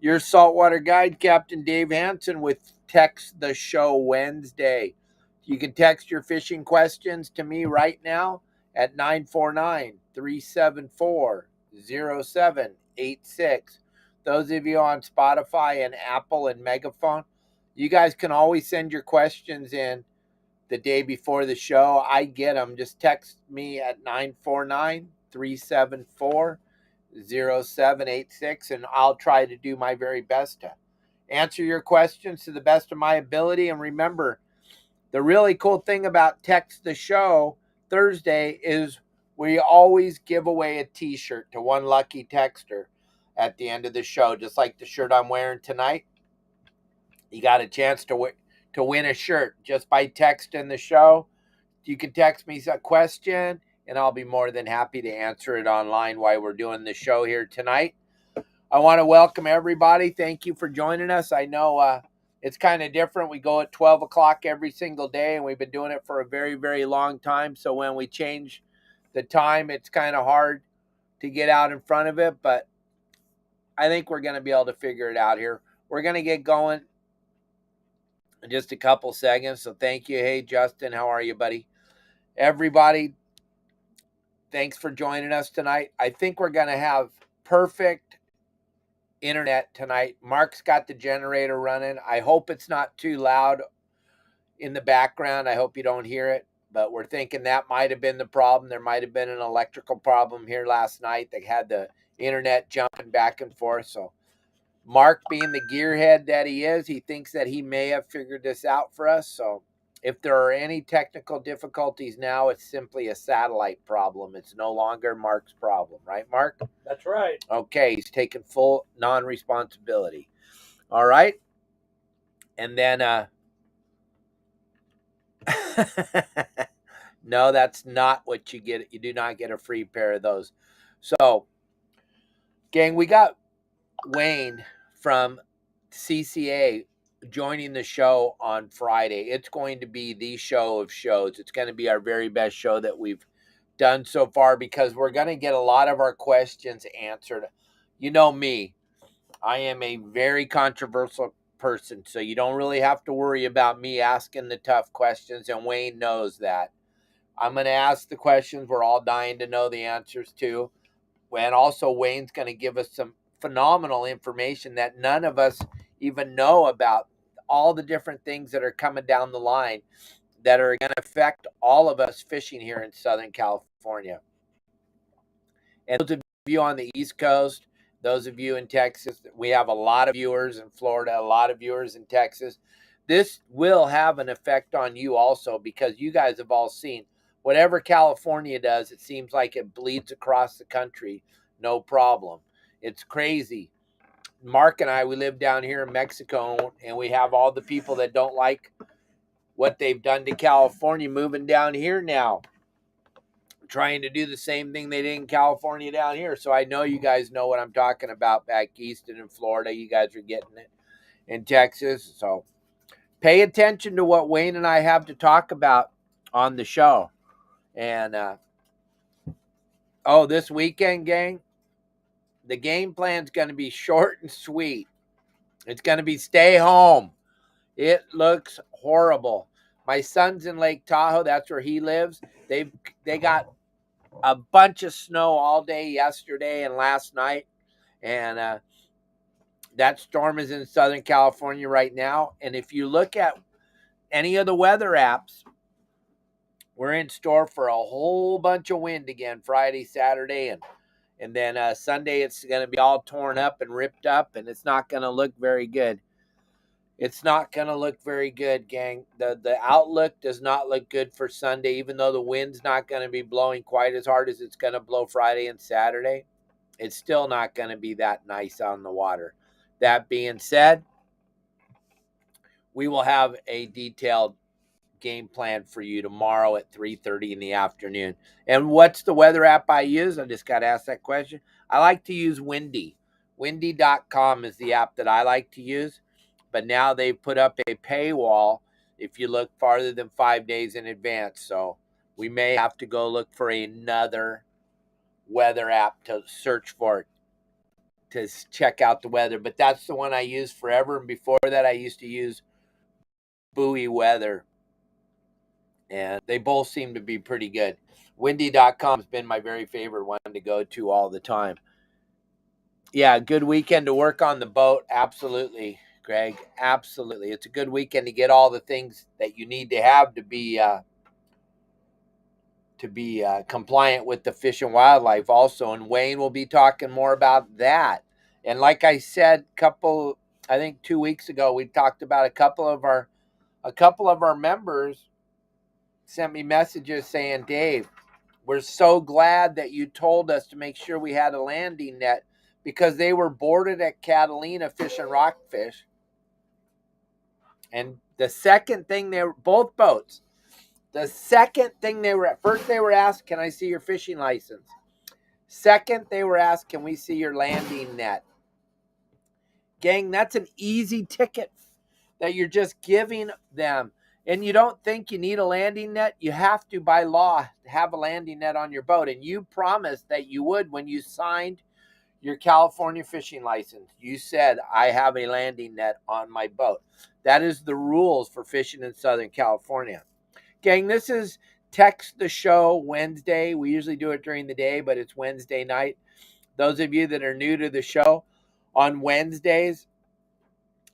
Your Saltwater Guide, Captain Dave Hansen, with Text the Show Wednesday. You can text your fishing questions to me right now at 949-374-0786. Those of you on Spotify and Apple and Megaphone, you guys can always send your questions in the day before the show. I get them. Just text me at 949-374-0786, and I'll try to do my very best to answer your questions to the best of my ability. And remember, the really cool thing about Text the Show Thursday is we always give away a t-shirt to one lucky texter at the end of the show, just like the shirt I'm wearing tonight. You got a chance to win a shirt just by texting the show. You can text me a question, and I'll be more than happy to answer it online while we're doing the show here tonight. I want to welcome everybody. Thank you for joining us. I know it's kind of different. We go at 12 o'clock every single day, and we've been doing it for a very, very long time. So when we change the time, it's kind of hard to get out in front of it, but I think we're going to be able to figure it out here. We're going to get going in just a couple seconds. So thank you. Hey, Justin, how are you, buddy? Everybody, thanks for joining us tonight. I think we're going to have perfect internet tonight. Mark's got the generator running. I hope it's not too loud in the background. I hope you don't hear it, but we're thinking that might have been the problem. There might have been an electrical problem here last night that had the internet jumping back and forth. So Mark, being the gearhead that he is, he thinks that he may have figured this out for us. So if there are any technical difficulties now, it's simply a satellite problem. It's no longer Mark's problem, right, Mark? That's right. Okay, he's taking full non-responsibility. All right. And then no, that's not what you get. You do not get a free pair of those. So, gang, we got Wayne from CCA joining the show on Friday. It's going to be the show of shows. It's going to be our very best show that we've done so far, because we're going to get a lot of our questions answered. You know me, I am a very controversial person, so you don't really have to worry about me asking the tough questions, and Wayne knows that. I'm going to ask the questions we're all dying to know the answers to. And also, Wayne's going to give us some phenomenal information that none of us even know about, all the different things that are coming down the line that are going to affect all of us fishing here in Southern California. And those of you on the East Coast, those of you in Texas, we have a lot of viewers in Florida, a lot of viewers in Texas. This will have an effect on you also, because you guys have all seen whatever California does, it seems like it bleeds across the country, no problem. It's crazy. Mark and I, we live down here in Mexico, and we have all the people that don't like what they've done to California moving down here now, trying to do the same thing they did in California down here. So I know you guys know what I'm talking about back east and in Florida. You guys are getting it in Texas. So pay attention to what Wayne and I have to talk about on the show. And, this weekend, gang, the game plan's going to be short and sweet. It's going to be stay home. It looks horrible. My son's in Lake Tahoe. That's where he lives. They got a bunch of snow all day yesterday and last night. And that storm is in Southern California right now. And if you look at any of the weather apps, we're in store for a whole bunch of wind again Friday, Saturday, and then Sunday it's going to be all torn up and ripped up, and it's not going to look very good. It's not going to look very good, gang. The outlook does not look good for Sunday, even though the wind's not going to be blowing quite as hard as it's going to blow Friday and Saturday. It's still not going to be that nice on the water. That being said, we will have a detailed game plan for you tomorrow at 3:30 in the afternoon. And what's the weather app I use? I just got asked that question. I like to use Windy. Windy.com is the app that I like to use. But now they've put up a paywall if you look farther than 5 days in advance. So we may have to go look for another weather app to search for to check out the weather. But that's the one I used forever. And before that, I used to use Buoy Weather. And they both seem to be pretty good. Windy.com has been my very favorite one to go to all the time. Yeah, good weekend to work on the boat. Absolutely, Greg. Absolutely. It's a good weekend to get all the things that you need to have to be compliant with the Fish and Wildlife also. And Wayne will be talking more about that. And like I said, I think 2 weeks ago, we talked about a couple of our members sent me messages saying, Dave, we're so glad that you told us to make sure we had a landing net, because they were boarded at Catalina fishing rockfish. And the second thing both boats, the second thing first they were asked, can I see your fishing license? Second, they were asked, can we see your landing net? Gang, that's an easy ticket that you're just giving them. And you don't think you need a landing net? You have to, by law, have a landing net on your boat. And you promised that you would when you signed your California fishing license. You said, I have a landing net on my boat. That is the rules for fishing in Southern California. Gang, this is Text the Show Wednesday. We usually do it during the day, but it's Wednesday night. Those of you that are new to the show, on Wednesdays,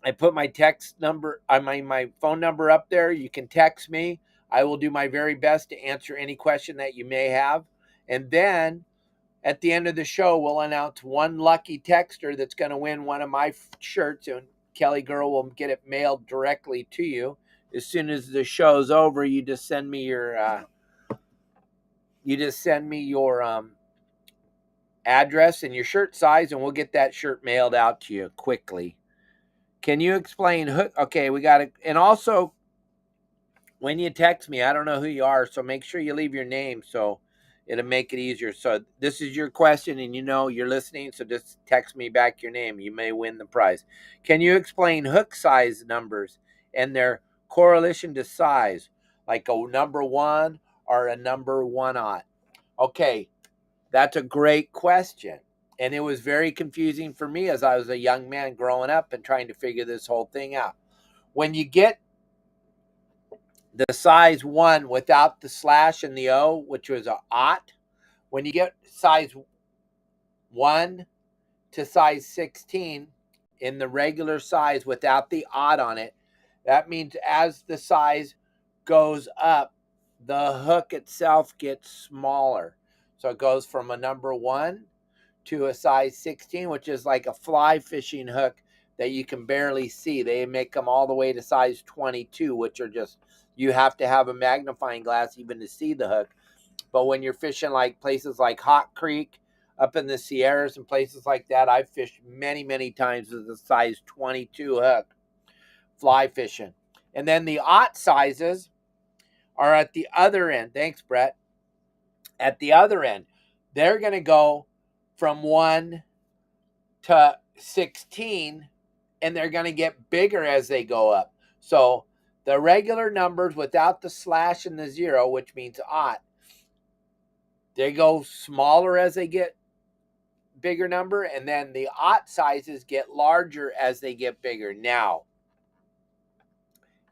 I put my text number, my phone number up there. You can text me. I will do my very best to answer any question that you may have. And then at the end of the show, we'll announce one lucky texter that's going to win one of my shirts, and Kelly Girl will get it mailed directly to you. As soon as the show's over, you just send me your address and your shirt size, and we'll get that shirt mailed out to you quickly. Can you explain hook? Okay, we got it. And also, when you text me, I don't know who you are, so make sure you leave your name so it'll make it easier. So this is your question, and you're listening, so just text me back your name. You may win the prize. Can you explain hook size numbers and their correlation to size, like a number 1 or a number 1/0? Okay, that's a great question. And it was very confusing for me as I was a young man growing up and trying to figure this whole thing out. When you get the size 1 without the slash and the O, which was a aught, when you get size 1 to size 16 in the regular size without the aught on it, that means as the size goes up, the hook itself gets smaller. So it goes from a number 1 to a size 16, which is like a fly fishing hook that you can barely see. They make them all the way to size 22, which are just, you have to have a magnifying glass even to see the hook. But when you're fishing like places like Hot Creek, up in the Sierras and places like that, I've fished many, many times with a size 22 hook, fly fishing. And then the aught sizes are at the other end. Thanks, Brett. At the other end, they're going to go from 1 to 16, and they're going to get bigger as they go up. So the regular numbers without the slash and the 0, which means aught, they go smaller as they get bigger number, and then the aught sizes get larger as they get bigger. Now,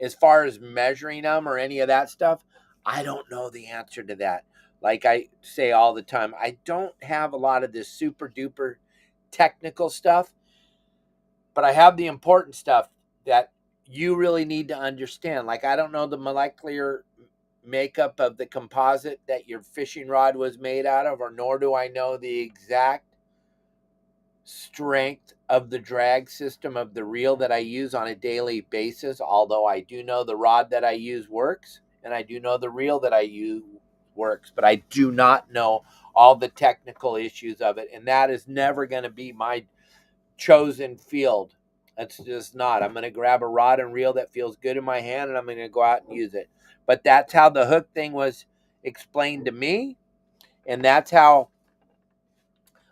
as far as measuring them or any of that stuff, I don't know the answer to that. Like I say all the time, I don't have a lot of this super duper technical stuff, but I have the important stuff that you really need to understand. Like, I don't know the molecular makeup of the composite that your fishing rod was made out of, or nor do I know the exact strength of the drag system of the reel that I use on a daily basis, although I do know the rod that I use works, and I do know the reel that I use works, but I do not know all the technical issues of it, and that is never going to be my chosen field. That's just not. I'm going to grab a rod and reel that feels good in my hand, and I'm going to go out and use it. But that's how the hook thing was explained to me, and that's how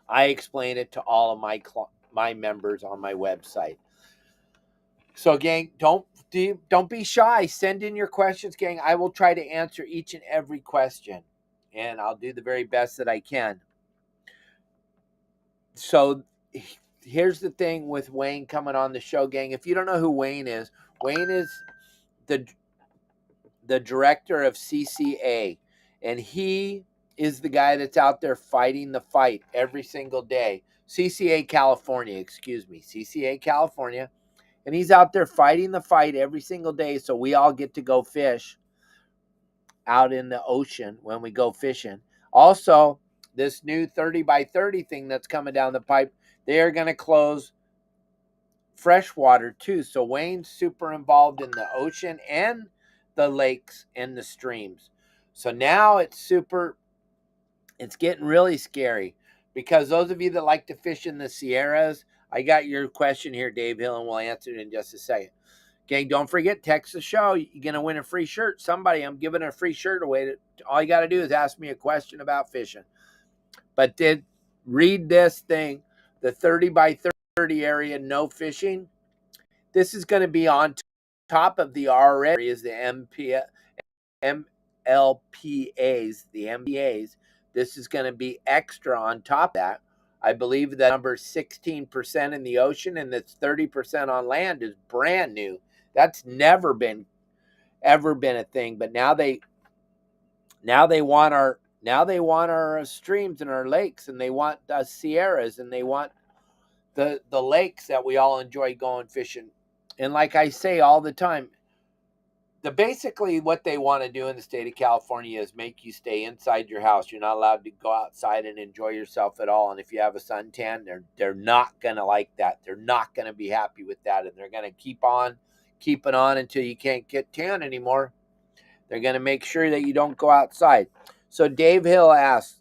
I explain it to all of my members on my website. So, gang, don't be shy. Send in your questions, gang. I will try to answer each and every question, and I'll do the very best that I can. So here's the thing with Wayne coming on the show, gang. If you don't know who Wayne is the director of CCA, and he is the guy that's out there fighting the fight every single day. CCA California, CCA California. And he's out there fighting the fight every single day, so we all get to go fish out in the ocean when we go fishing. Also, this new 30 by 30 thing that's coming down the pipe, they are going to close freshwater too. So Wayne's super involved in the ocean and the lakes and the streams. So now it's getting really scary, because those of you that like to fish in the Sierras, I got your question here, Dave Hill, and we'll answer it in just a second. Gang, don't forget, text the show. You're going to win a free shirt. I'm giving a free shirt away. All you got to do is ask me a question about fishing. But read this thing, the 30 by 30 area, no fishing. This is going to be on top of the already is the MLPAs, the MPAs. This is going to be extra on top of that. I believe the number 16% in the ocean and that's 30% on land is brand new. That's never been a thing. But now they want our streams and our lakes, and they want the Sierras, and they want the lakes that we all enjoy going fishing. And like I say all the time, basically what they want to do in the state of California is make you stay inside your house. You're not allowed to go outside and enjoy yourself at all. And if you have a suntan, they're not gonna like that. They're not gonna be happy with that, and they're gonna keep it on until you can't get tan anymore. They're gonna make sure that you don't go outside. So Dave Hill asks,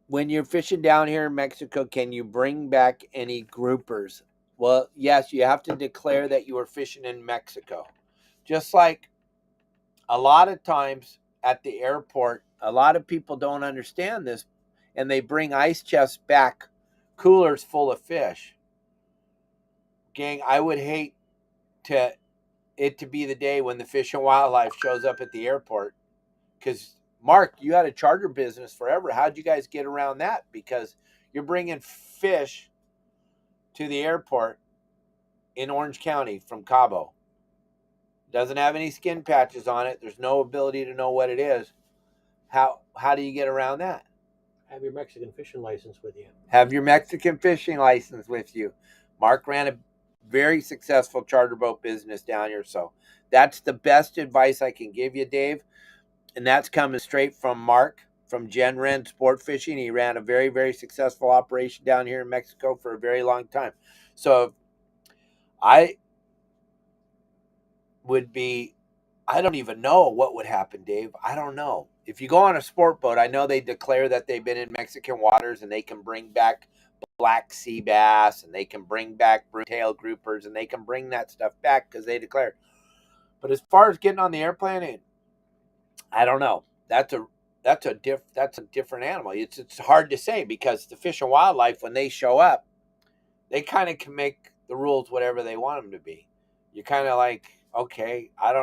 when you're fishing down here in Mexico, can you bring back any groupers? Well, yes, you have to declare that you are fishing in Mexico. Just like a lot of times at the airport, a lot of people don't understand this, and they bring ice chests back, coolers full of fish. Gang, I would hate it to be the day when the Fish and Wildlife shows up at the airport. Because, Mark, you had a charter business forever. How'd you guys get around that? Because you're bringing fish to the airport in Orange County from Cabo. Doesn't have any skin patches on it. There's no ability to know what it is. How do you get around that? Have your Mexican fishing license with you. Have your Mexican fishing license with you. Mark ran a very successful charter boat business down here. So that's the best advice I can give you, Dave. And that's coming straight from Mark from Gen Ren Sport Fishing. He ran a very, very successful operation down here in Mexico for a very long time. So I don't even know what would happen, Dave. I don't know. If you go on a sport boat, I know they declare that they've been in Mexican waters and they can bring back black sea bass and they can bring back broomtail groupers and they can bring that stuff back because they declare. But as far as getting on the airplane, I don't know. That's a different animal. It's hard to say because the Fish and Wildlife, when they show up, they kind of can make the rules whatever they want them to be. You're kind of like, okay, I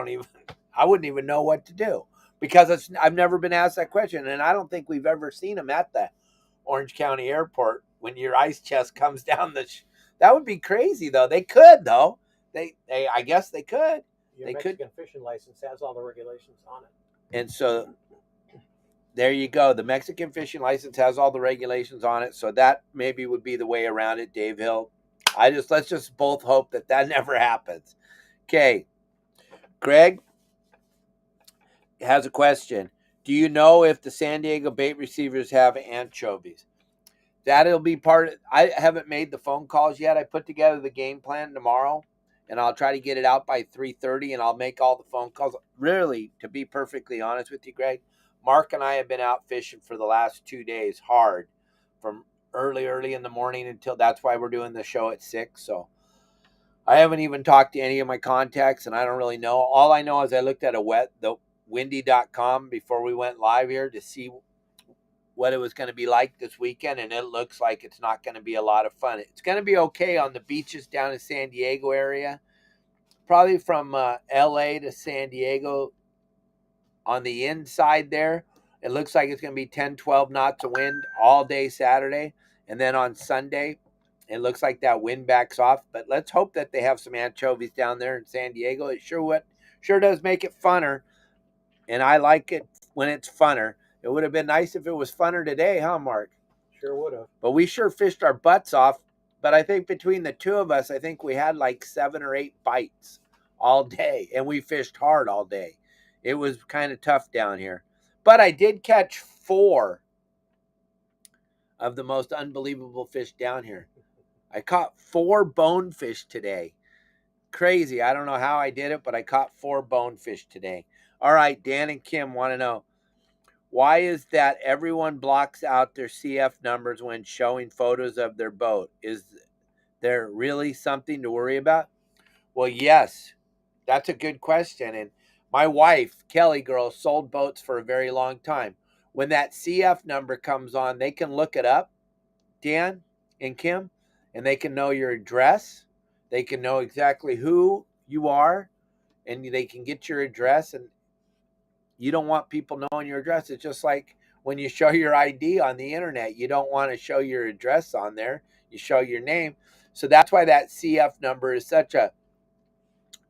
wouldn't even know what to do because I've never been asked that question, and I don't think we've ever seen them at the Orange County Airport when your ice chest comes down that would be crazy though. They could though. I guess they could. Your Mexican fishing license has all the regulations on it. And so there you go. The Mexican fishing license has all the regulations on it. So that maybe would be the way around it, Dave Hill. Let's just both hope that never happens. Okay. Greg has a question. Do you know if the San Diego bait receivers have anchovies? That'll be I haven't made the phone calls yet. I put together the game plan tomorrow, and I'll try to get it out by 3:30, and I'll make all the phone calls. Really, to be perfectly honest with you, Greg, Mark and I have been out fishing for the last 2 days hard, from early in the morning until that's why we're doing the show at 6. So I haven't even talked to any of my contacts, and I don't really know. All I know is I looked at the windy.com before we went live here to see what it was going to be like this weekend, and it looks like it's not going to be a lot of fun. It's going to be okay on the beaches down in San Diego area, probably from LA to San Diego on the inside there. It looks like it's going to be 10, 12 knots of wind all day Saturday. And then on Sunday, it looks like that wind backs off. But let's hope that they have some anchovies down there in San Diego. It sure does make it funner. And I like it when it's funner. It would have been nice if it was funner today, huh, Mark? Sure would have. But we sure fished our butts off. But I think between the two of us, I think we had like 7 or 8 bites all day. And we fished hard all day. It was kind of tough down here. But I did catch 4 of the most unbelievable fish down here. I caught 4 bonefish today. Crazy. I don't know how I did it, but I caught 4 bonefish today. All right, Dan and Kim want to know, why is that everyone blocks out their CF numbers when showing photos of their boat? Is there really something to worry about? Well, yes, that's a good question. And my wife, Kelly girl, sold boats for a very long time. When that CF number comes on, they can look it up, Dan and Kim, and they can know your address. They can know exactly who you are, and they can get your address. And you don't want people knowing your address. It's just like when you show your ID on the internet, you don't want to show your address on there. You show your name. So that's why that CF number is such a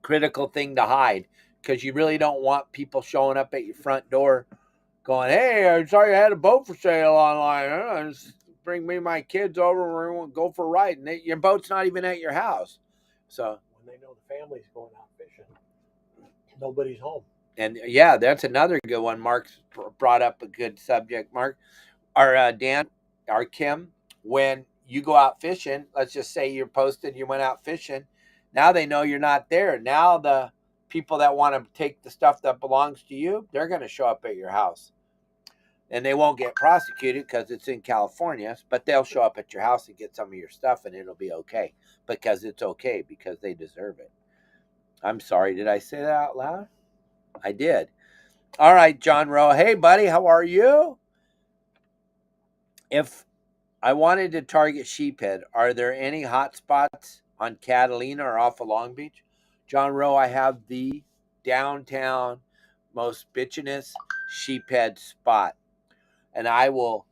critical thing to hide, because you really don't want people showing up at your front door going, hey, I saw you had a boat for sale online. Just bring me my kids over and we'll go for a ride. And your boat's not even at your house. So when they know the family's going out fishing, nobody's home. And yeah, that's another good one. Mark's brought up a good subject, Mark. Or Dan, or Kim, when you go out fishing, let's just say you're posted, you went out fishing. Now they know you're not there. Now the people that want to take the stuff that belongs to you, they're going to show up at your house. And they won't get prosecuted because it's in California, but they'll show up at your house and get some of your stuff, and it'll be okay, because it's okay, because they deserve it. I'm sorry, did I say that out loud? I did. All right, John Rowe. Hey, buddy, how are you? If I wanted to target sheephead, are there any hot spots on Catalina or off of Long Beach? John Rowe, I have the downtown most bitchinest sheephead spot. And when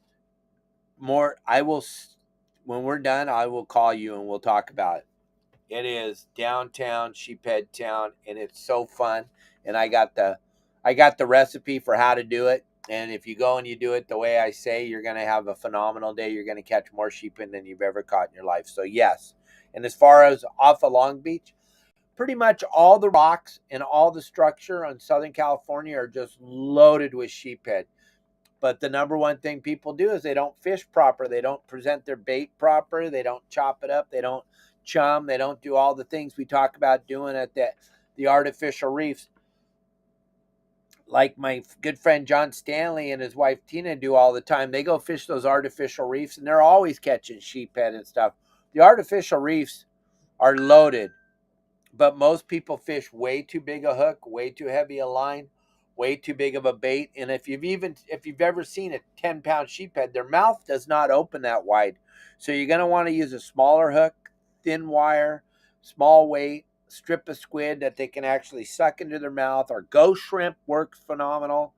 we're done, I will call you and we'll talk about it. It is downtown sheephead town, and it's so fun. And I got the recipe for how to do it. And if you go and you do it the way I say, you're going to have a phenomenal day. You're going to catch more sheephead than you've ever caught in your life. So yes. And as far as off of Long Beach, pretty much all the rocks and all the structure on Southern California are just loaded with sheephead. But the number one thing people do is they don't fish proper. They don't present their bait proper. They don't chop it up. They don't chum. They don't do all the things we talk about doing at the artificial reefs. Like my good friend John Stanley and his wife Tina do all the time. They go fish those artificial reefs, and they're always catching sheephead and stuff. The artificial reefs are loaded, but most people fish way too big a hook, way too heavy a line, way too big of a bait. And if you've ever seen a 10-pound sheephead, their mouth does not open that wide. So you're going to want to use a smaller hook, thin wire, small weight, strip of squid that they can actually suck into their mouth, or ghost shrimp works phenomenal.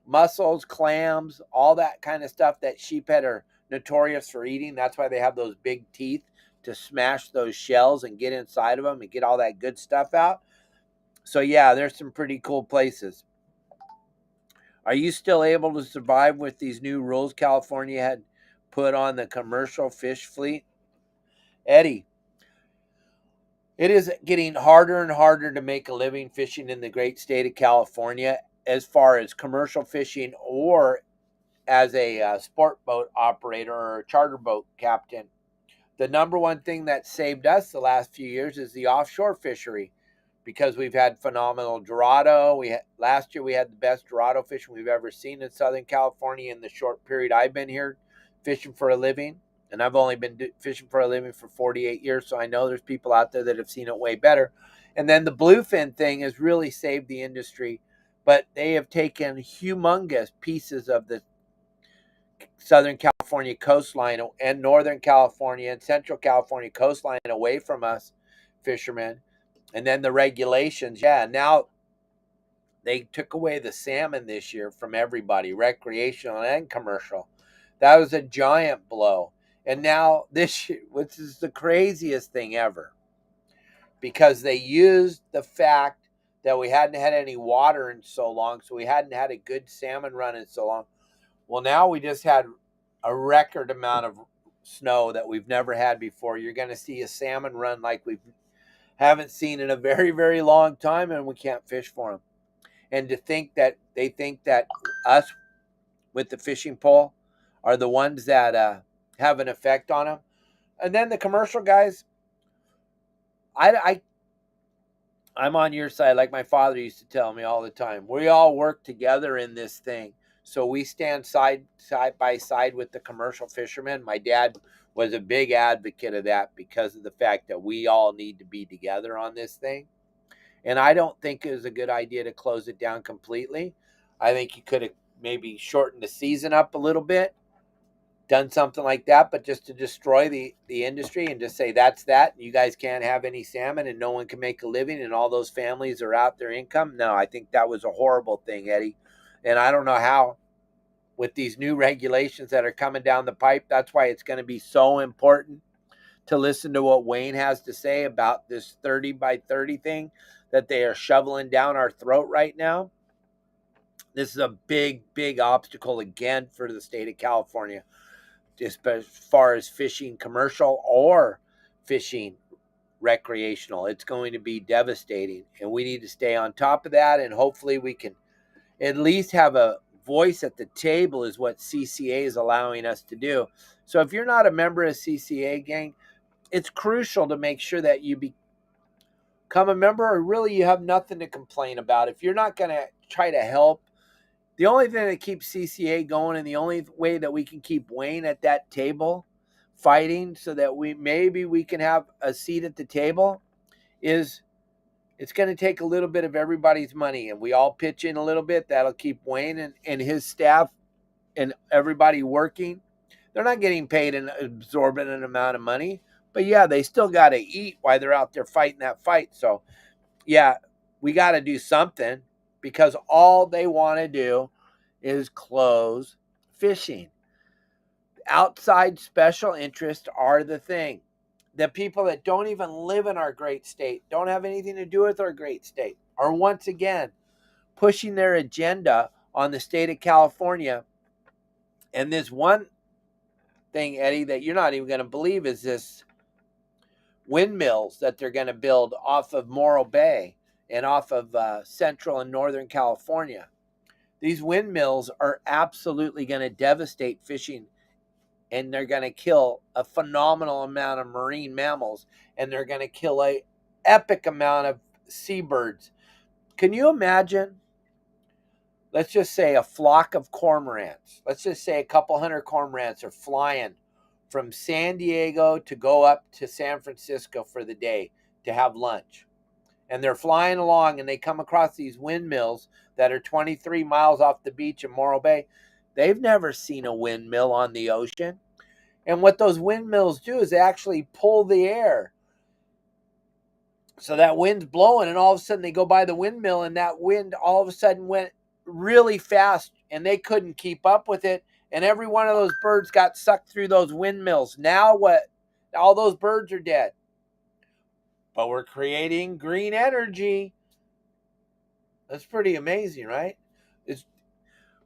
Mussels, clams, all that kind of stuff that sheephead are notorious for eating. That's why they have those big teeth, to smash those shells and get inside of them and get all that good stuff out. So yeah, there's some pretty cool places. Are you still able to survive with these new rules California had put on the commercial fish fleet? Eddie, it is getting harder and harder to make a living fishing in the great state of California, as far as commercial fishing or as a sport boat operator or a charter boat captain. The number one thing that saved us the last few years is the offshore fishery, because we've had phenomenal Dorado. Last year we had the best Dorado fishing we've ever seen in Southern California in the short period I've been here fishing for a living. And I've only been fishing for a living for 48 years, so I know there's people out there that have seen it way better. And then the bluefin thing has really saved the industry, but they have taken humongous pieces of the Southern California coastline and Northern California and Central California coastline away from us fishermen. And then the regulations, now they took away the salmon this year from everybody, recreational and commercial. That was a giant blow. And now this year, which is the craziest thing ever, because they used the fact that we hadn't had any water in so long, so we hadn't had a good salmon run in so long. Well, now we just had a record amount of snow that we've never had before. You're going to see a salmon run like we haven't seen in a very, very long time, and we can't fish for them. And to think that they think that us with the fishing pole are the ones that have an effect on them. And then the commercial guys, I I'm on your side, like my father used to tell me all the time. We all work together in this thing. So we stand side by side with the commercial fishermen. My dad was a big advocate of that because of the fact that we all need to be together on this thing. And I don't think it was a good idea to close it down completely. I think you could have maybe shortened the season up a little bit, done something like that, but just to destroy the industry and just say that's that. You guys can't have any salmon and no one can make a living and all those families are out their income. No, I think that was a horrible thing, Eddie. And I don't know how, with these new regulations that are coming down the pipe, that's why it's going to be so important to listen to what Wayne has to say about this 30 by 30 thing that they are shoveling down our throat right now. This is a big, big obstacle again for the state of California, just as far as fishing commercial or fishing recreational. It's going to be devastating, and we need to stay on top of that, and hopefully we can at least have a voice at the table is what CCA is allowing us to do. So if you're not a member of CCA, gang, it's crucial to make sure that you become a member, or really you have nothing to complain about. If you're not going to try to help, the only thing that keeps CCA going and the only way that we can keep Wayne at that table fighting so that we can have a seat at the table is it's going to take a little bit of everybody's money, and we all pitch in a little bit. That'll keep Wayne and his staff and everybody working. They're not getting paid an exorbitant amount of money, but yeah, they still got to eat while they're out there fighting that fight. So yeah, we got to do something, because all they want to do is close fishing. Outside special interests are the thing. The people that don't even live in our great state, don't have anything to do with our great state, are once again pushing their agenda on the state of California. And this one thing, Eddie, that you're not even going to believe is this windmills that they're going to build off of Morro Bay and off of Central and Northern California. These windmills are absolutely going to devastate fishing, and they're going to kill a phenomenal amount of marine mammals, and they're going to kill a epic amount of seabirds. Can you imagine? Let's just say a flock of cormorants. Let's just say a couple hundred cormorants are flying from San Diego to go up to San Francisco for the day to have lunch. And they're flying along and they come across these windmills that are 23 miles off the beach in Morro Bay. They've never seen a windmill on the ocean. And what those windmills do is they actually pull the air. So that wind's blowing, and all of a sudden they go by the windmill, and that wind all of a sudden went really fast, and they couldn't keep up with it. And every one of those birds got sucked through those windmills. Now what? All those birds are dead. But we're creating green energy. That's pretty amazing, right? It's,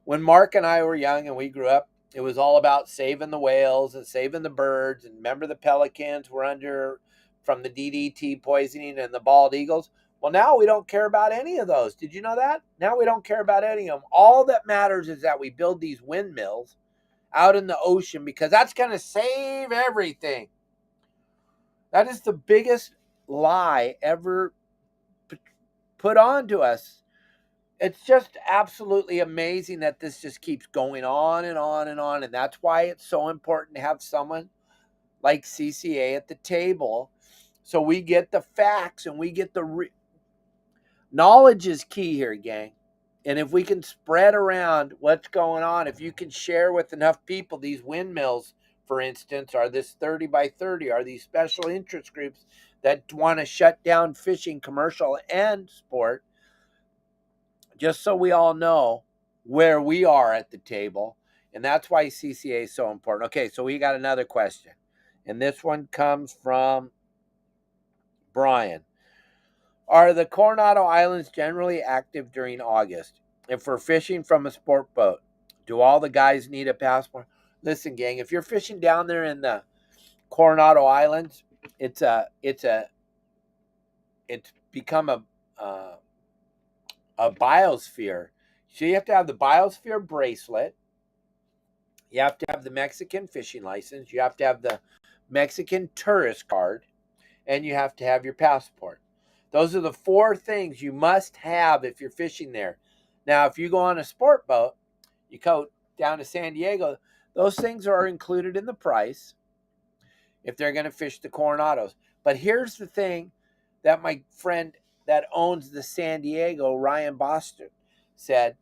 when Mark and I were young and we grew up, it was all about saving the whales and saving the birds. And remember, the pelicans were under from the DDT poisoning and the bald eagles. Well, now we don't care about any of those. Did you know that? Now we don't care about any of them. All that matters is that we build these windmills out in the ocean, because that's going to save everything. That is the biggest lie ever put on to us. It's just absolutely amazing that this just keeps going on and on and on. And that's why it's so important to have someone like CCA at the table, so we get the facts and we get the knowledge is key here, gang. And if we can spread around what's going on, if you can share with enough people, these windmills, for instance, are this 30 by 30, are these special interest groups that want to shut down fishing, commercial and sport, just so we all know where we are at the table. And that's why CCA is so important. Okay, so we got another question. And this one comes from Brian. Are the Coronado Islands generally active during August? If we're fishing from a sport boat, do all the guys need a passport? Listen, gang, if you're fishing down there in the Coronado Islands, it's become a biosphere. So you have to have the biosphere bracelet. You have to have the Mexican fishing license. You have to have the Mexican tourist card, and you have to have your passport. Those are the four things you must have if you're fishing there. Now, if you go on a sport boat, you go down to San Diego, those things are included in the price if they're going to fish the Coronados. But here's the thing that my friend that owns the San Diego, Ryan Boston, said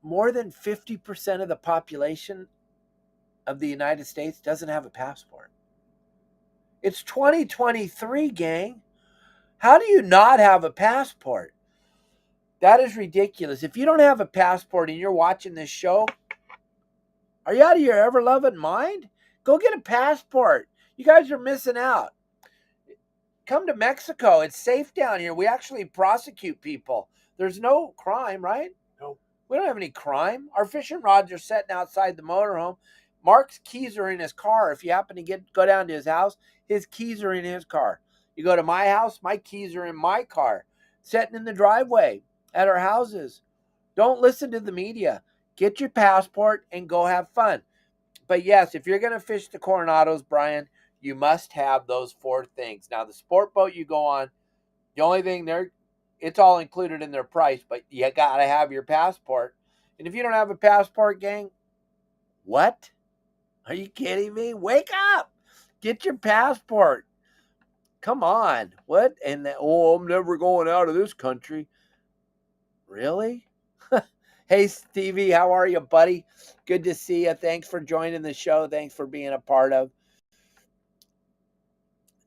more than 50% of the population of the United States doesn't have a passport. It's 2023, gang. How do you not have a passport? That is ridiculous. If you don't have a passport and you're watching this show, are you out of your ever-loving mind? Go get a passport. You guys are missing out. Come to Mexico. It's safe down here. We actually prosecute people. There's no crime, right? No. We don't have any crime. Our fishing rods are sitting outside the motorhome. Mark's keys are in his car. If you happen to go down to his house, his keys are in his car. You go to my house, my keys are in my car, sitting in the driveway at our houses. Don't listen to the media. Get your passport and go have fun. But yes, if you're going to fish the Coronados, Brian, you must have those four things. Now, the sport boat you go on, the only thing it's all included in their price, but you got to have your passport. And if you don't have a passport, gang, what? Are you kidding me? Wake up. Get your passport. Come on. What? And I'm never going out of this country. Really? Hey, Stevie, how are you, buddy? Good to see you. Thanks for joining the show. Thanks for being a part of.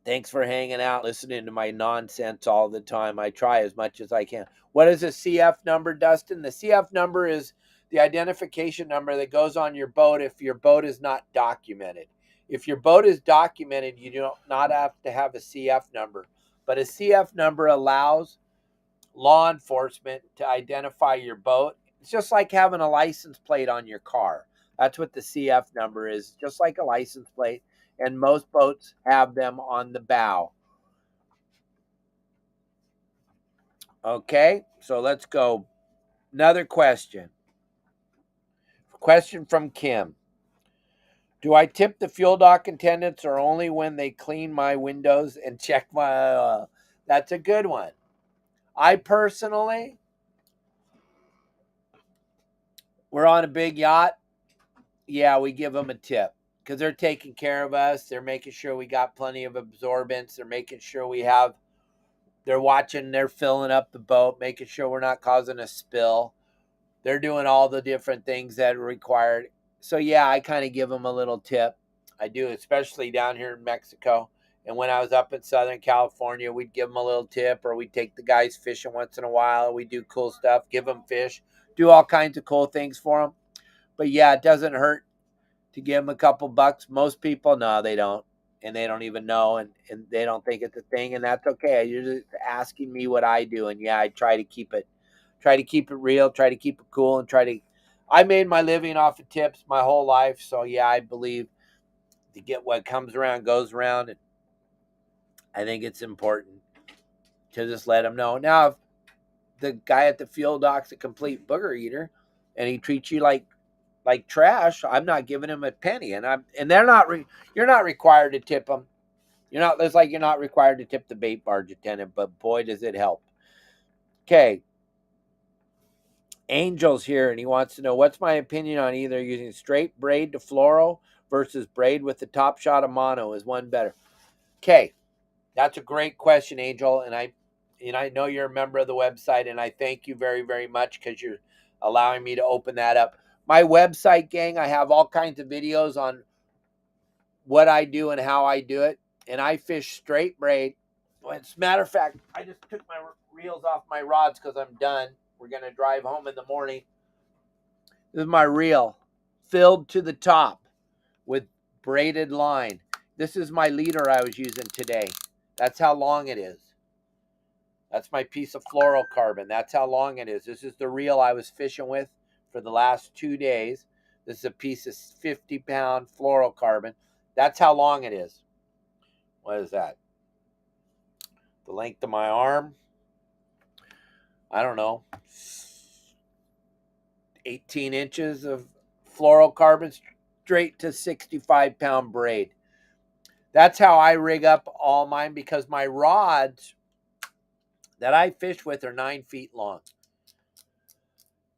Thanks for hanging out, listening to my nonsense all the time. I try as much as I can. What is a CF number, Dustin? The CF number is the identification number that goes on your boat if your boat is not documented. If your boat is documented, you do not have to have a CF number. But a CF number allows law enforcement to identify your boat. It's just like having a license plate on your car. That's what the CF number is, just like a license plate. And most boats have them on the bow. Okay, so let's go. Another question. Question from Kim. Do I tip the fuel dock attendants or only when they clean my windows and check my oil? That's a good one. I personally, we're on a big yacht. Yeah, we give them a tip because they're taking care of us. They're making sure we got plenty of absorbents. They're making sure they're watching, they're filling up the boat, making sure we're not causing a spill. They're doing all the different things that are required. So yeah, I kind of give them a little tip. I do, especially down here in Mexico. And when I was up in Southern California, we'd give them a little tip, or we'd take the guys fishing once in a while. We do cool stuff, give them fish, do all kinds of cool things for them. But yeah, it doesn't hurt to give them a couple bucks. Most people, no, they don't. And they don't even know, and they don't think it's a thing, and that's okay. You're just asking me what I do, and yeah, I try to keep it real, try to keep it cool, and I made my living off of tips my whole life. So yeah, I believe to get what comes around goes around, and I think it's important to just let them know. Now, if the guy at the fuel dock's a complete booger eater and he treats you like trash, I'm not giving him a penny, and you're not required to tip them. You're not required to tip the bait barge attendant, but boy, does it help. Okay. Angel's here, and he wants to know what's my opinion on either using straight braid to fluoro versus braid with the top shot of mono. Is one better? Okay, that's a great question, Angel, and I know you're a member of the website, and I thank you very, very much because you're allowing me to open that up. My website, gang, I have all kinds of videos on what I do and how I do it, and I fish straight braid As a matter of fact, I just took my reels off my rods because I'm done. We're going to drive home in the morning. This is my reel, filled to the top with braided line. This is my leader I was using today. That's how long it is. That's my piece of fluorocarbon. That's how long it is. This is the reel I was fishing with for the last 2 days. This is a piece of 50-pound fluorocarbon. That's how long it is. What is that? The length of my arm? I don't know. 18 inches of fluorocarbon straight to 65-pound braid. That's how I rig up all mine, because my rods that I fish with are 9 feet long.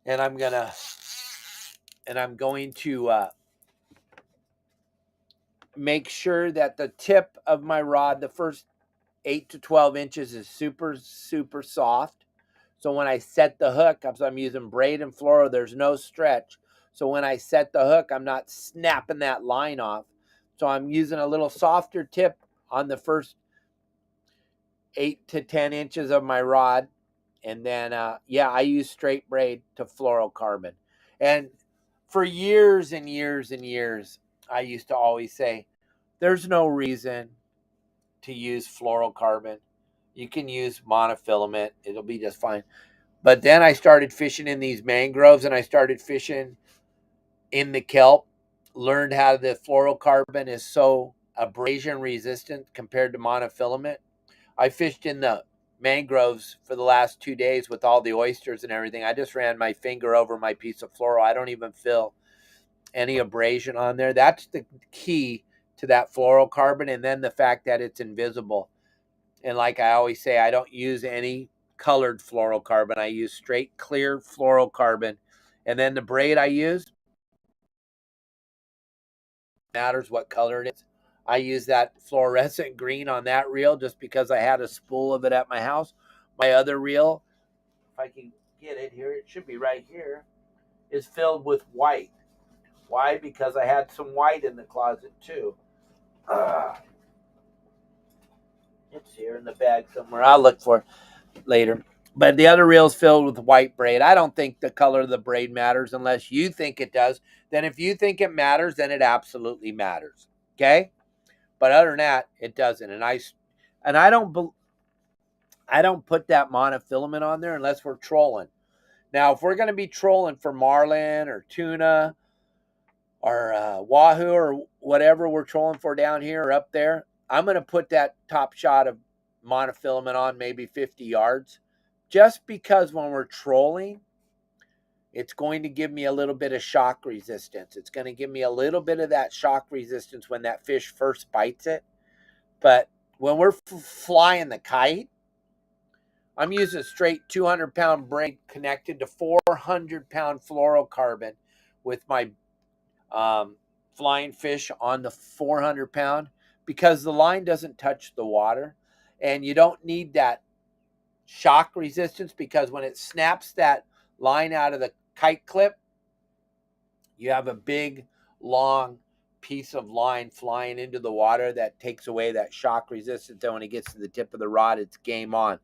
And I'm going to make sure that the tip of my rod, the first 8 to 12 inches, is super, super soft. So when I set the hook, I'm using braid and fluoro, there's no stretch. So when I set the hook, I'm not snapping that line off. So I'm using a little softer tip on the first 8 to 10 inches of my rod. And then, I use straight braid to fluorocarbon. And for years and years and years, I used to always say, there's no reason to use fluorocarbon. You can use monofilament. It'll be just fine. But then I started fishing in these mangroves, and I started fishing in the kelp. Learned how the fluorocarbon is so abrasion resistant compared to monofilament. I fished in the mangroves for the last 2 days with all the oysters and everything. I just ran my finger over my piece of fluoro. I don't even feel any abrasion on there. That's the key to that fluorocarbon. And then the fact that it's invisible. And like I always say, I don't use any colored fluorocarbon. I use straight clear fluorocarbon. And then the braid I use, matters what color it is. I use that fluorescent green on that reel just because I had a spool of it at my house. My other reel, if I can get it here, it should be right here, is filled with white. Why? Because I had some white in the closet too. It's here in the bag somewhere. I'll look for it later. But the other reel is filled with white braid. I don't think the color of the braid matters unless you think it does. Then if you think it matters, then it absolutely matters. Okay? But other than that, it doesn't. And I don't put that monofilament on there unless we're trolling. Now, if we're going to be trolling for marlin or tuna or wahoo or whatever we're trolling for down here or up there, I'm going to put that top shot of monofilament on maybe 50 yards, just because when we're trolling, it's going to give me a little bit of shock resistance. It's going to give me a little bit of that shock resistance when that fish first bites it. But when we're flying the kite, I'm using straight 200-pound braid connected to 400-pound fluorocarbon with my flying fish on the 400-pound, because the line doesn't touch the water, and you don't need that shock resistance, because when it snaps that line out of the kite clip, you have a big, long piece of line flying into the water that takes away that shock resistance. And when it gets to the tip of the rod, it's game on.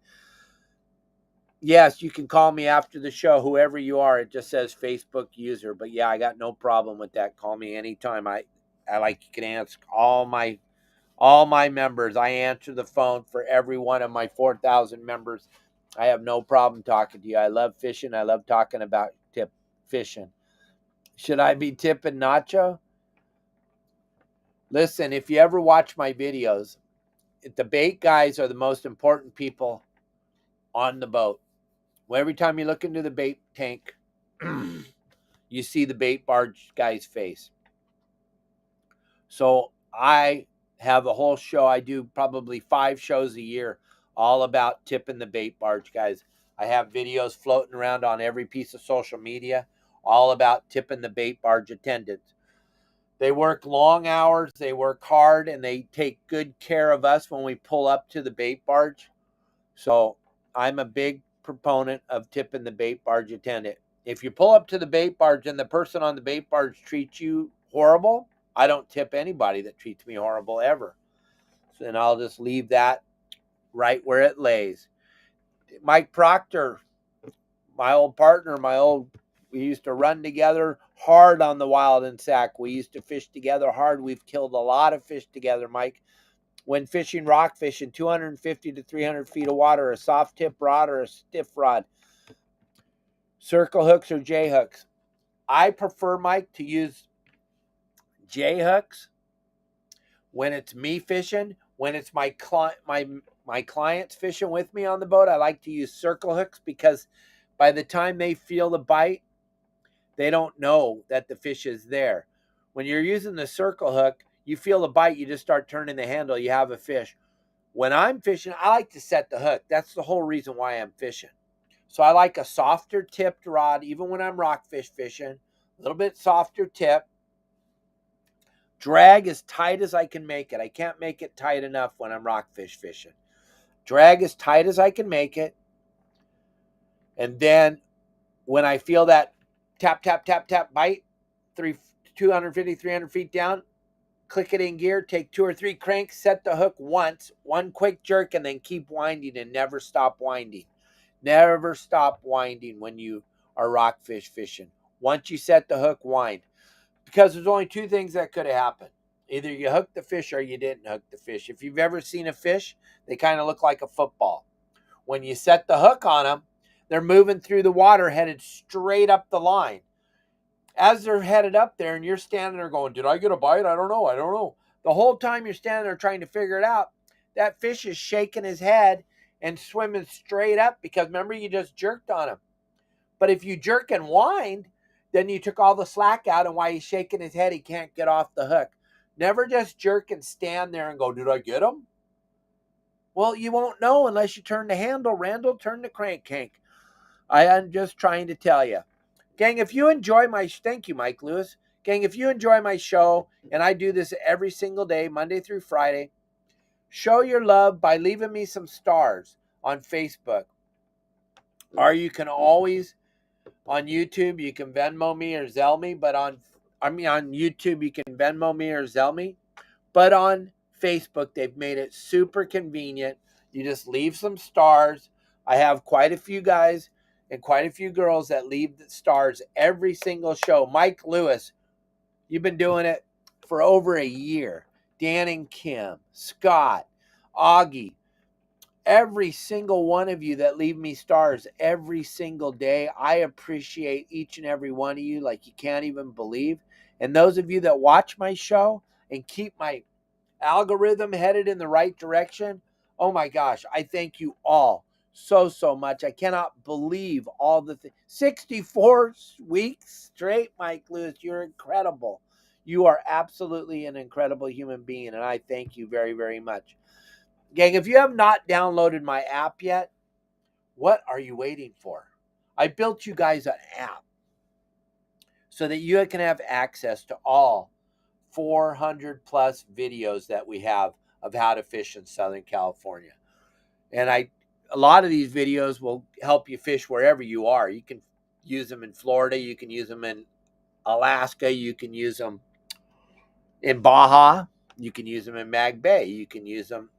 Yes, you can call me after the show, whoever you are. It just says Facebook user. But yeah, I got no problem with that. Call me anytime. I like, you can ask all my members. I answer the phone for every one of my 4,000 members. I have no problem talking to you. I love fishing. I love talking about tip fishing. Should I be tipping Nacho? Listen, if you ever watch my videos, the bait guys are the most important people on the boat. Well, every time you look into the bait tank, you see the bait barge guy's face. So I have a whole show. I do probably 5 shows a year all about tipping the bait barge guys. I have videos floating around on every piece of social media all about tipping the bait barge attendants. They work long hours, they work hard, and they take good care of us when we pull up to the bait barge. So I'm a big proponent of tipping the bait barge attendant. If you pull up to the bait barge and the person on the bait barge treats you horrible, I don't tip anybody that treats me horrible ever. So, and I'll just leave that right where it lays. Mike Proctor, my old partner, we used to run together hard on the Wild and Sac. We used to fish together hard. We've killed a lot of fish together, Mike. When fishing rock fishing, 250 to 300 feet of water, a soft tip rod or a stiff rod, circle hooks or J hooks. I prefer, Mike, to use J hooks when it's me fishing. When it's my clients fishing with me on the boat, I like to use circle hooks because by the time they feel the bite, they don't know that the fish is there. When you're using the circle hook, you feel the bite, you just start turning the handle, you have a fish. When I'm fishing, I like to set the hook. That's the whole reason why I'm fishing. So I like a softer tipped rod, even when I'm rockfish fishing, a little bit softer tip. Drag as tight as I can make it. I can't make it tight enough when I'm rockfish fishing. Drag as tight as I can make it. And then when I feel that tap, tap, tap, tap bite, 250, 300 feet down, click it in gear, take 2 or 3 cranks, set the hook once, one quick jerk, and then keep winding and never stop winding. Never stop winding when you are rockfish fishing. Once you set the hook, wind. Because there's only 2 things that could have happened. Either you hooked the fish or you didn't hook the fish. If you've ever seen a fish, they kind of look like a football. When you set the hook on them, they're moving through the water headed straight up the line. As they're headed up there and you're standing there going, did I get a bite? I don't know. The whole time you're standing there trying to figure it out, that fish is shaking his head and swimming straight up because remember, you just jerked on him. But if you jerk and wind, then you took all the slack out, and while he's shaking his head, he can't get off the hook. Never just jerk and stand there and go, did I get him? Well, you won't know unless you turn the handle. Randall, turn the crank. I am just trying to tell you. Gang, if you enjoy thank you, Mike Lewis. Gang, if you enjoy my show, and I do this every single day, Monday through Friday, show your love by leaving me some stars on Facebook. Or you can always, on YouTube, you can Venmo me or Zelle me, on YouTube, you can Venmo me or Zelle me. But on Facebook, they've made it super convenient. You just leave some stars. I have quite a few guys and quite a few girls that leave the stars every single show. Mike Lewis, you've been doing it for over a year. Dan and Kim, Scott, Augie, every single one of you that leave me stars every single day. I appreciate each and every one of you like you can't even believe. And those of you that watch my show and keep my algorithm headed in the right direction, oh my gosh, I thank you all so much. I cannot believe all the 64 weeks straight, Mike Lewis. You're incredible. You are absolutely an incredible human being, and I thank you very much. Gang, if you have not downloaded my app yet, what are you waiting for? I built you guys an app so that you can have access to all 400 plus videos that we have of how to fish in Southern California. And a lot of these videos will help you fish wherever you are. You can use them in Florida. You can use them in Alaska. You can use them in Baja. You can use them in Mag Bay. You can use them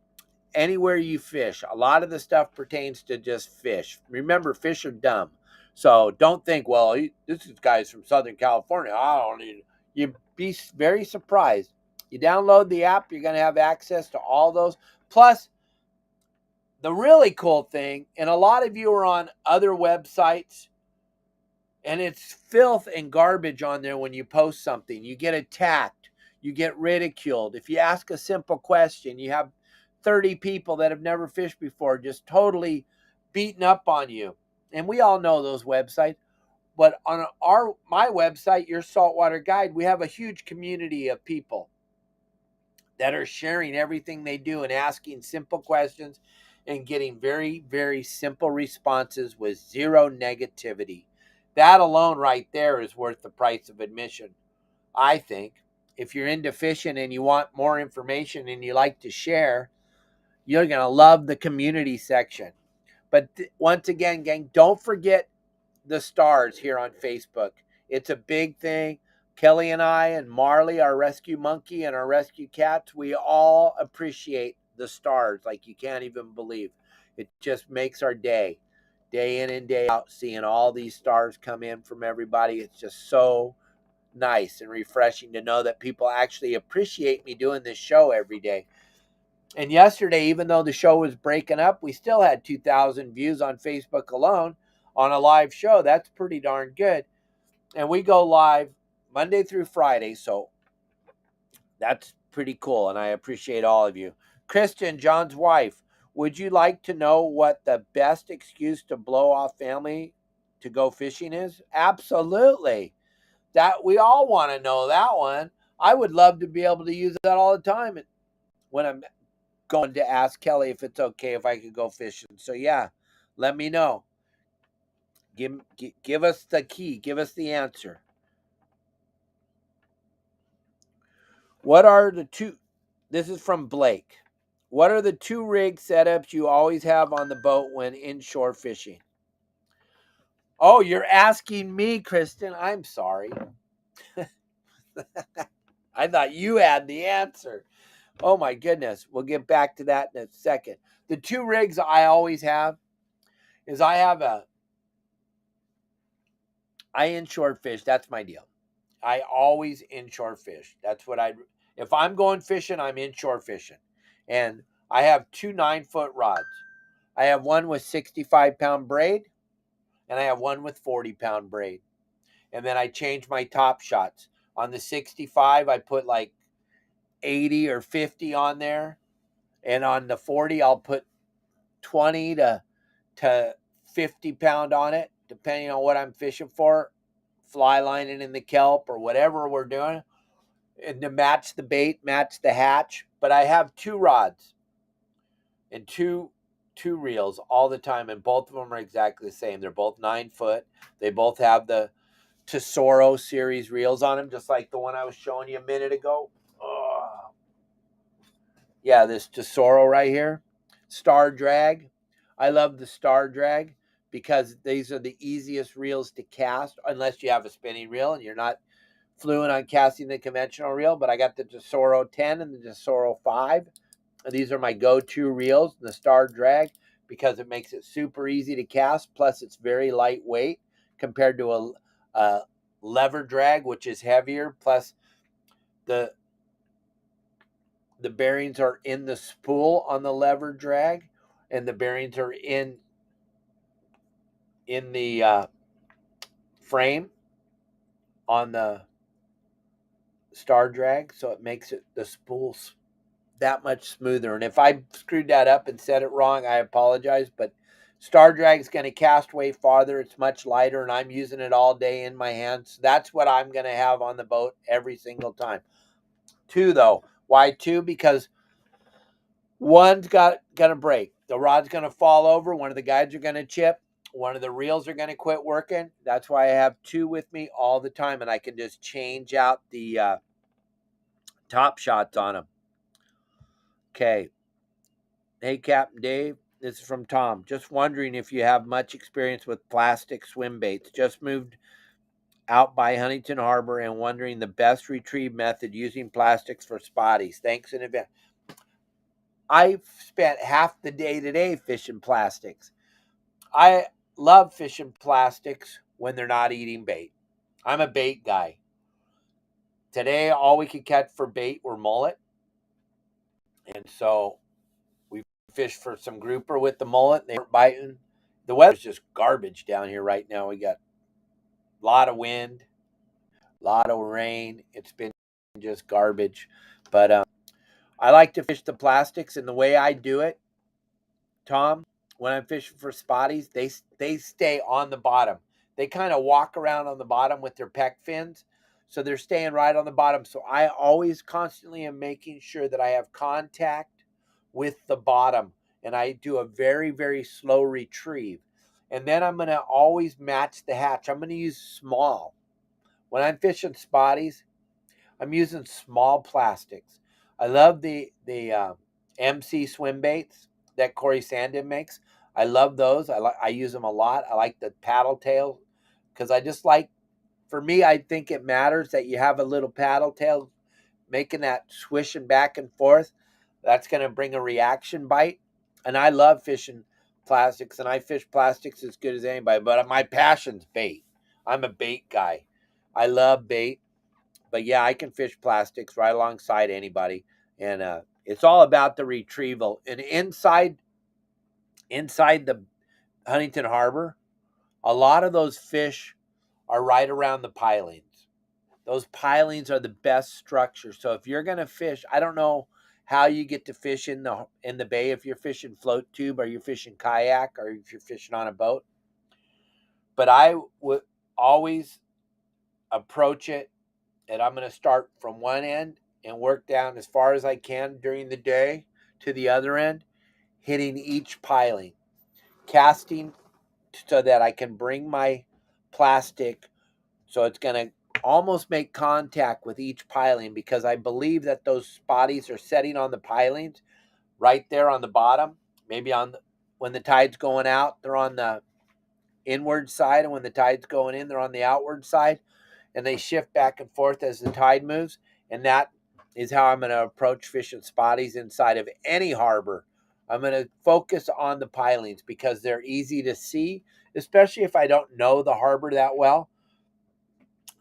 anywhere you fish. A lot of the stuff pertains to just fish. Remember, fish are dumb. So don't think, well, this is guys from Southern California. I don't need. You'd be very surprised. You download the app, you're going to have access to all those. Plus, the really cool thing, and a lot of you are on other websites, and it's filth and garbage on there when you post something. You get attacked. You get ridiculed. If you ask a simple question, you have 30 people that have never fished before just totally beating up on you. And we all know those websites. But on my website, Your Saltwater Guide, we have a huge community of people that are sharing everything they do and asking simple questions and getting very simple responses with zero negativity. That alone right there is worth the price of admission, I think. If you're into fishing and you want more information and you like to share, you're going to love the community section. But once again, gang, don't forget the stars here on Facebook. It's a big thing. Kelly and I and Marley, our rescue monkey, and our rescue cats, we all appreciate the the stars like you can't even believe. It just makes our day in and day out, seeing all these stars come in from everybody. It's just so nice and refreshing to know that people actually appreciate me doing this show every day. And yesterday, even though the show was breaking up, we still had 2,000 views on Facebook alone on a live show. That's pretty darn good. And we go live Monday through Friday, so that's pretty cool, and I appreciate all of you. Kristen, John's wife, would you like to know what the best excuse to blow off family to go fishing is? Absolutely. That we all want to know that one. I would love to be able to use that all the time when I'm going to ask Kelly if it's okay if I could go fishing. So yeah, let me know. Give us the key. Give us the answer. What are the two? This is from Blake. What are the two rig setups you always have on the boat when inshore fishing? Oh, you're asking me, Kristen. I'm sorry. I thought you had the answer. Oh my goodness. We'll get back to that in a second. The two rigs I always have is I inshore fish. That's my deal. I always inshore fish. That's what if I'm going fishing, I'm inshore fishing. And I have two 9-foot rods. I have one with 65-pound braid, and I have one with 40-pound braid. And then I change my top shots. On the 65, I put like 80 or 50 on there. And on the 40, I'll put 20 to 50 pound on it, depending on what I'm fishing for, fly lining in the kelp or whatever we're doing, and to match the bait, match the hatch. But I have two rods and two reels all the time, and both of them are exactly the same. They're both 9-foot. They both have the Tesoro series reels on them, just like the one I was showing you a minute ago. Oh. Yeah, this Tesoro right here, Star Drag. I love the Star Drag because these are the easiest reels to cast, unless you have a spinning reel and you're not fluent on casting the conventional reel. But I got the Tesoro 10 and the Tesoro 5. And these are my go-to reels, the Star Drag, because it makes it super easy to cast. Plus, it's very lightweight compared to a lever drag, which is heavier. Plus, the bearings are in the spool on the lever drag, and the bearings are in the frame on the Star Drag, so it makes the spools that much smoother. And if I screwed that up and said it wrong, I apologize. But Star Drag is going to cast way farther. It's much lighter, and I'm using it all day in my hands. That's what I'm going to have on the boat every single time. Two, though. Why two? Because one's gonna break. The rod's gonna fall over. One of the guides are gonna chip. One of the reels are gonna quit working. That's why I have two with me all the time, and I can just change out the top shots on them. Okay. Hey, Captain Dave. This is from Tom. Just wondering if you have much experience with plastic swim baits. Just moved out by Huntington Harbor and wondering the best retrieve method using plastics for spotties. Thanks in advance. I've spent half the day today fishing plastics. I love fishing plastics when they're not eating bait. I'm a bait guy. Today, all we could catch for bait were mullet. And so we fished for some grouper with the mullet. They weren't biting. The weather's just garbage down here right now. We got a lot of wind, a lot of rain. It's been just garbage. But I like to fish the plastics, and the way I do it, Tom, when I'm fishing for spotties, they stay on the bottom. They kind of walk around on the bottom with their pec fins. So they're staying right on the bottom. So I always constantly am making sure that I have contact with the bottom. And I do a very, very slow retrieve. And then I'm going to always match the hatch. I'm going to use small. When I'm fishing spotties, I'm using small plastics. I love the MC swim baits that Corey Sandin makes. I love those. I use them a lot. I like the paddle tail because I just like, for me, I think it matters that you have a little paddle tail making that swishing back and forth. That's going to bring a reaction bite. And I love fishing plastics, and I fish plastics as good as anybody, but my passion's bait. I'm a bait guy. I love bait, but yeah, I can fish plastics right alongside anybody. And it's all about the retrieval. And inside the Huntington Harbor, a lot of those fish are right around the pilings. Those pilings are the best structure. So if you're going to fish, I don't know how you get to fish in the bay, if you're fishing float tube or you're fishing kayak or if you're fishing on a boat. But I would always approach it, and I'm going to start from one end and work down as far as I can during the day to the other end, hitting each piling, casting so that I can bring my plastic so it's going to almost make contact with each piling, because I believe that those spotties are setting on the pilings right there on the bottom. Maybe when the tide's going out, they're on the inward side, and when the tide's going in, they're on the outward side, and they shift back and forth as the tide moves. And that is how I'm going to approach fishing spotties inside of any harbor. I'm going to focus on the pilings because they're easy to see, especially if I don't know the harbor that well.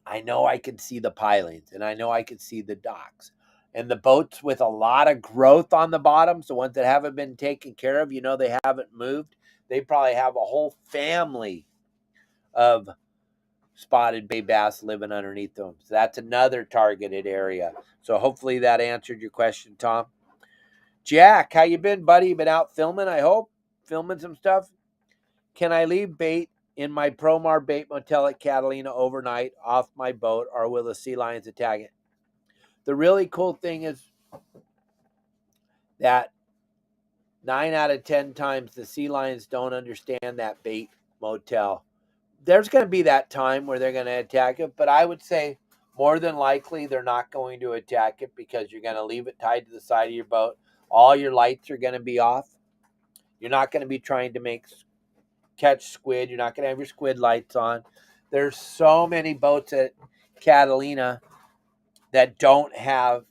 I know I can see the pilings, and I know I can see the docks. And the boats with a lot of growth on the bottoms, the ones that haven't been taken care of, they haven't moved. They probably have a whole family of spotted bay bass living underneath them. So that's another targeted area. So hopefully that answered your question, Tom. Jack, how you been, buddy? You been out filming, I hope? Filming some stuff? Can I leave bait in my Promar bait motel at Catalina overnight off my boat, or will the sea lions attack it? The really cool thing is that 9 out of 10 times the sea lions don't understand that bait motel. There's going to be that time where they're going to attack it, but I would say more than likely they're not going to attack it, because you're going to leave it tied to the side of your boat. All your lights are going to be off. You're not going to be trying to catch squid. You're not going to have your squid lights on. There's so many boats at Catalina that don't have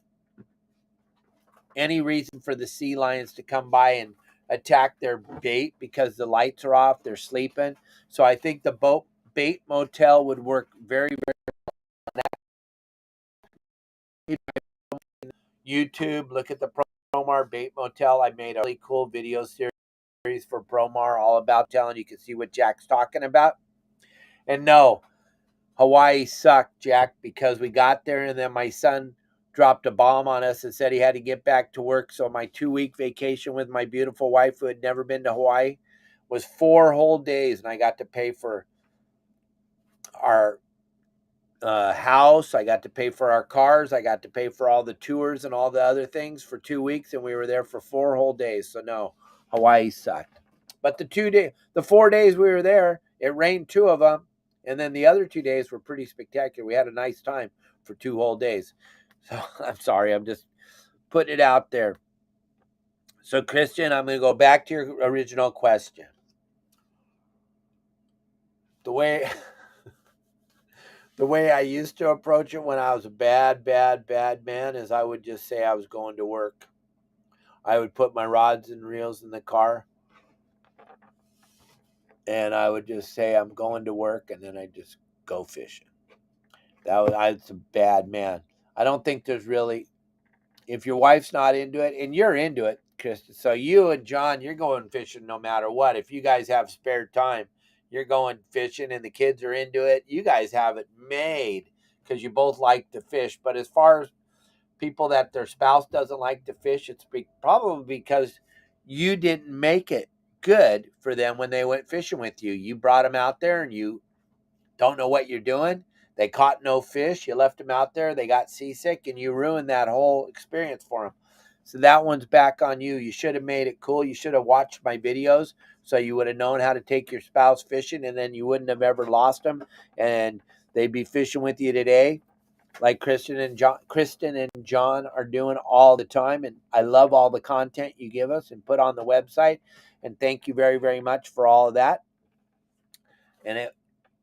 any reason for the sea lions to come by and attack their bait, because the lights are off, they're sleeping. So I think the bait motel would work very, very YouTube. Look at the Promar bait motel. I made a really cool video series for Promar all about telling. You can see what Jack's talking about. And no, Hawaii sucked, Jack, because we got there and then my son dropped a bomb on us and said he had to get back to work. So my 2-week vacation with my beautiful wife, who had never been to Hawaii, was 4 whole days, and I got to pay for our house. I got to pay for our cars. I got to pay for all the tours and all the other things for 2 weeks, and we were there for 4 whole days. So no, Hawaii sucked. But the 4 days we were there, it rained 2 of them, and then the other 2 days were pretty spectacular. We had a nice time for 2 whole days. So I'm sorry, I'm just putting it out there. So Christian, I'm going to go back to your original question. The way I used to approach it when I was a bad man is I would just say I was going to work. I would put my rods and reels in the car, and I would just say I'm going to work, and then I'd just go fishing. I was a bad man. I don't think there's really, if your wife's not into it, and you're into it, Kristen, so you and John, you're going fishing no matter what. If you guys have spare time, you're going fishing, and the kids are into it. You guys have it made because you both like to fish. But as far as people that their spouse doesn't like to fish, it's probably because you didn't make it good for them when they went fishing with you. You brought them out there, and you don't know what you're doing. They caught no fish. You left them out there. They got seasick, and you ruined that whole experience for them. So that one's back on you. You should have made it cool. You should have watched my videos so you would have known how to take your spouse fishing, and then you wouldn't have ever lost them, and they'd be fishing with you today like Kristen and John are doing all the time. And I love all the content you give us and put on the website. And thank you very, very much for all of that. And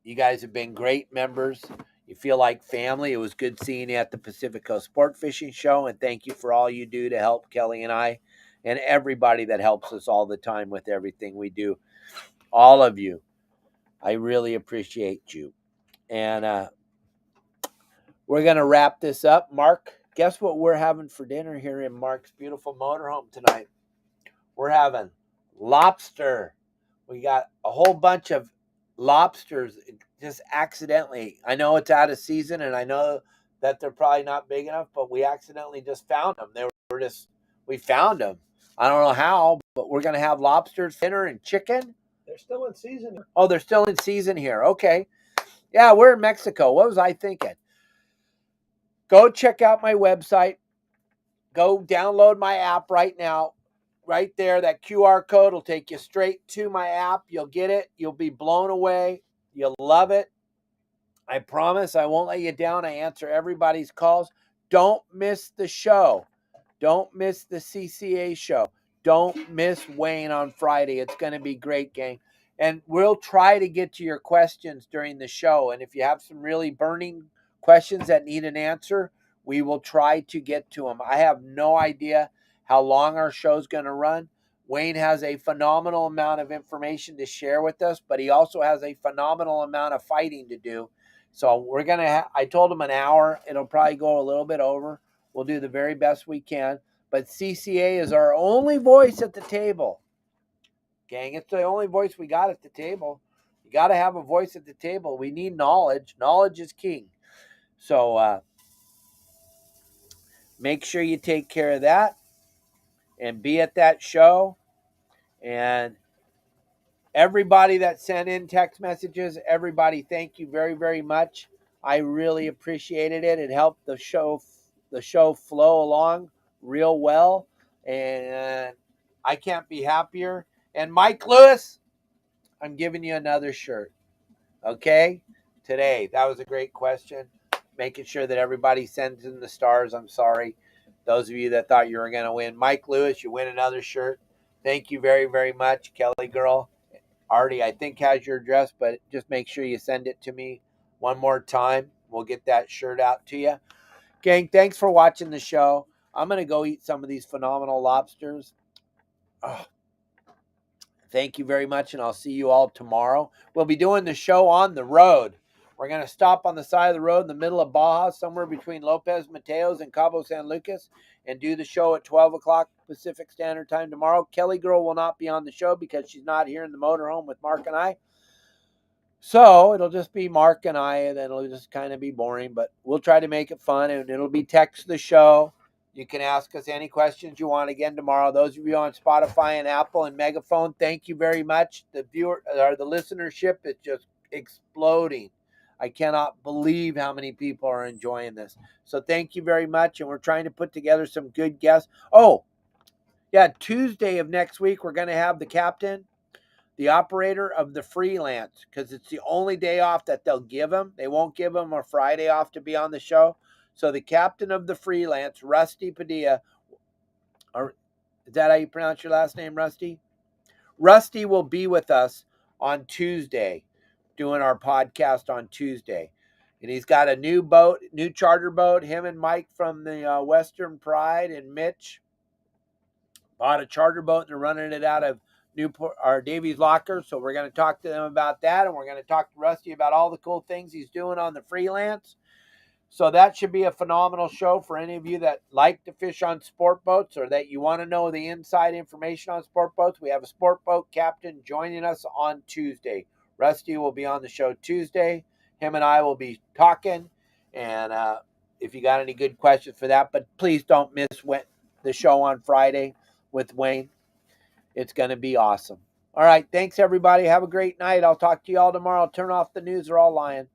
you guys have been great members. You feel like family. It was good seeing you at the Pacific Coast Sport Fishing Show, and thank you for all you do to help Kelly and I and everybody that helps us all the time with everything we do. All of you. I really appreciate you. And we're going to wrap this up. Mark, guess what we're having for dinner here in Mark's beautiful motorhome tonight? We're having lobster. We got a whole bunch of lobsters just accidentally. I know it's out of season, and I know that they're probably not big enough, but we accidentally just found them. We found them. I don't know how, but we're going to have lobsters, dinner, and chicken. They're still in season. Oh, they're still in season here. Okay. Yeah, we're in Mexico. What was I thinking? Go check out my website. Go download my app right now. Right there, that QR code will take you straight to my app. You'll get it. You'll be blown away. You'll love it. I promise I won't let you down. I answer everybody's calls. Don't miss the show. Don't miss the CCA show. Don't miss Wayne on Friday. It's going to be great, gang. And we'll try to get to your questions during the show. And if you have some really burning questions that need an answer, we will try to get to them. I have no idea how long our show's going to run. Wayne has a phenomenal amount of information to share with us, but he also has a phenomenal amount of fighting to do. So we're going to I told him an hour. It'll probably go a little bit over. We'll do the very best we can. But CCA is our only voice at the table. Gang, it's the only voice we got at the table. You got to have a voice at the table. We need knowledge. Knowledge is king. So make sure you take care of that and be at that show. And everybody that sent in text messages, everybody, thank you very, very much. I really appreciated it. It helped the show flow along real well. And I can't be happier. And Mike Lewis, I'm giving you another shirt. Okay? Today. That was a great question. Making sure that everybody sends in the stars. I'm sorry. Those of you that thought you were going to win. Mike Lewis, you win another shirt. Thank you very, very much, Kelly girl. Artie, I think, has your address, but just make sure you send it to me one more time. We'll get that shirt out to you. Gang, thanks for watching the show. I'm going to go eat some of these phenomenal lobsters. Oh, thank you very much, and I'll see you all tomorrow. We'll be doing the show on the road. We're going to stop on the side of the road in the middle of Baja, somewhere between Lopez Mateos and Cabo San Lucas, and do the show at 12 o'clock Pacific Standard Time tomorrow. Kelly Girl will not be on the show because she's not here in the motorhome with Mark and I. So it'll just be Mark and I, and then it'll just kind of be boring, but we'll try to make it fun, and it'll be text the show. You can ask us any questions you want again tomorrow. Those of you on Spotify and Apple and Megaphone, thank you very much. The listenership is just exploding. I cannot believe how many people are enjoying this. So thank you very much, and we're trying to put together some good guests. Oh, yeah, Tuesday of next week, we're going to have the captain, the operator of the freelance, because it's the only day off that they'll give him. They won't give him a Friday off to be on the show. So the captain of the freelance, Rusty Padilla, or is that how you pronounce your last name, Rusty? Rusty will be with us on Tuesday, doing our podcast on Tuesday. And he's got a new boat, new charter boat. Him and Mike from the Western Pride and Mitch bought a charter boat and they're running it out of Newport or Davies Locker. So we're going to talk to them about that. And we're going to talk to Rusty about all the cool things he's doing on the freelance. So that should be a phenomenal show for any of you that like to fish on sport boats or that you want to know the inside information on sport boats. We have a sport boat captain joining us on Tuesday. Rusty will be on the show Tuesday. Him and I will be talking. And if you got any good questions for that, but please don't miss the show on Friday with Wayne. It's going to be awesome. All right. Thanks, everybody. Have a great night. I'll talk to you all tomorrow. Turn off the news. They're all lying.